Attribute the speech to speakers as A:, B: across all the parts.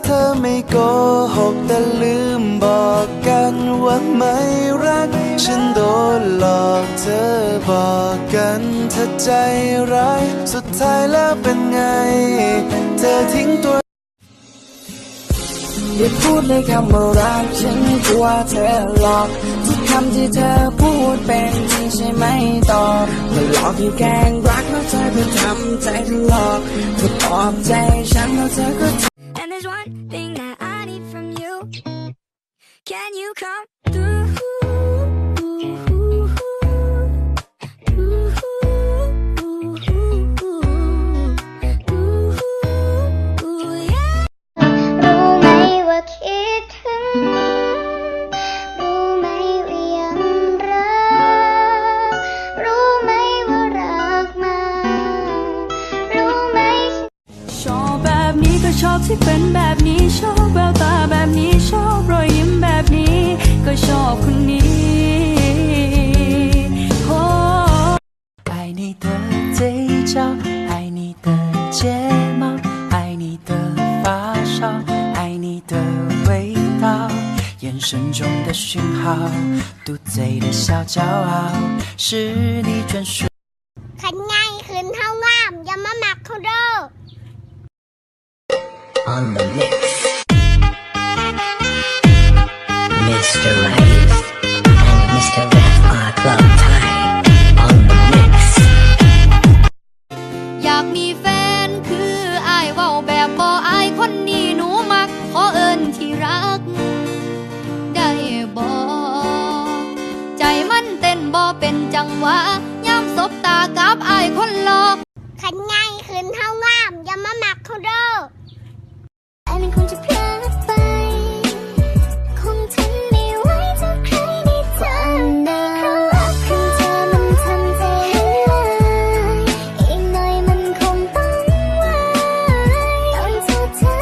A: เธอไม่โกหกแต่ลืมบอกกันว่าไม่รักฉันโดนหลอกเธอบอกกันเธอใจร้ายสุดท้ายแล้วเป็นไงเธอทิ้งตัวอย่าพูดเลยคำว่ารักฉันกลัวเธอหลอกทุกคำที่เธอพูดเป็นจริงใช่ไหมต่อมาหลอกให้แกล้งรักแล้วเธอก็ทำใจเธอหลอกเธอปลอบใจฉันแล้วเธอก็
B: And there's one thing that I need from you. Can you come through?
C: แบบนี้ก็ชอบที่เป็นแบบนี้ชอบแววตาแบบนี้ชอบรอยยิ้มแบบนี้ก็ชอบคนนี้โอ้爱你的嘴角爱你的睫毛爱你的发梢爱你的味道眼神中的讯号嘟嘴的小骄傲是你专属
D: ขันไงขืนเท่างามอย่ามาหมักเขาเด้อ
E: On the mix, Mr. Rice and Mr. Rap are Club Thai on the mix.
C: อยากมีแฟนคืออายเว้าแบบบ่อายคนนี้หนูมักขอเอิ้นที่รักได้บ่ใจมันเต้นบ่เป็นจังหวะยามสบตากับอายคนหลอก
D: ขันไงขืนเท่างามอย่ามาหมักเขาเด้อไอ้มันคงจะเพลิดไปคงทนไม่ไหวถ้าใครได้เจอหน้ารักของเธอมันทำใจให้ลายอีกหน่อยมันคงต้องวายต้องเธอ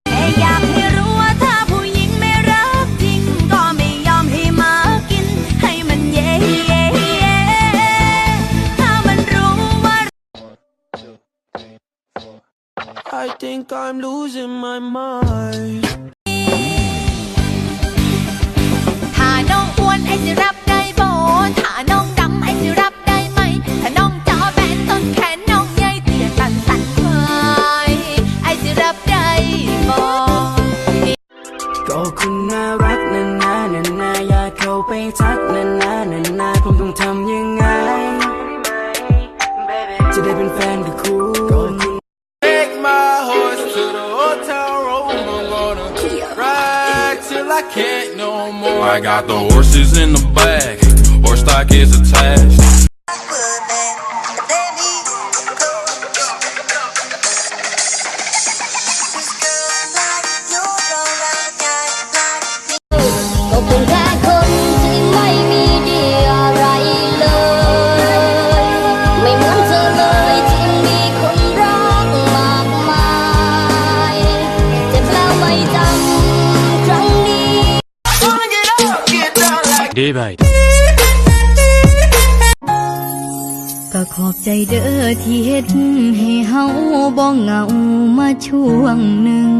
C: แค่อยากให้รู้ว่าถ้าผู้หญิงไม่รักจริงก็ไม่ยอมให้มากินให้มันเย่เย่เย่ถ้ามันรู้ว่า
A: I think I'm losing my mind
C: ถ้าน้องอ้วนไอ้สิรับได้บ่ถ้าน้องดำไอ้สิรับได้ไหมถ้าน้องจอแบนต้นแขนน้องใหญ่เตี้ยตันสันไไอ้สิรับได้บ่
A: ก็คุณน่ารักนานานานาอยากเข้าไปทักนานานานาผมต้องทำยังไงจะได้เป็นแฟนกับคุณ Take my horse to the hotel room I'm gonna ride till I can't no more
F: I got the horses in the back horse stock is attached
D: ก็เป็นแค่คนที่ไม่มีดีอะไรเลยไม่เหมือนเธอเลยที่มีคนรักมากมายเจ็บแล้วไม่จำครั้งนี้
F: Day by
C: ก็ขอบใจเด้อที่เฮ็ดให้เฮาบ่เหงามาช่วงหนึ่ง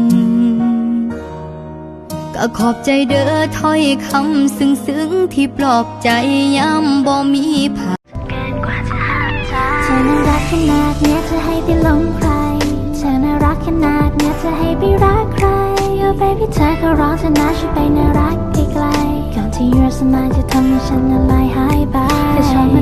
C: ก็ขอบใจเด้อถ้อยคำซึ้งๆที่ปลอบใจยามบ่มีผ่า
D: เธอน่ารักขนาดเนี้ยจะให้ไปหลงใครเธอน่ารักขนาดเนี้ยจะให้ไปรักใคร Oh baby เธอก็ร้องเธอนะช่วยไปน่ารักไกลๆก่อนที่ your smile จะทำให้ฉันละลายหายไปแต่ชอบมัน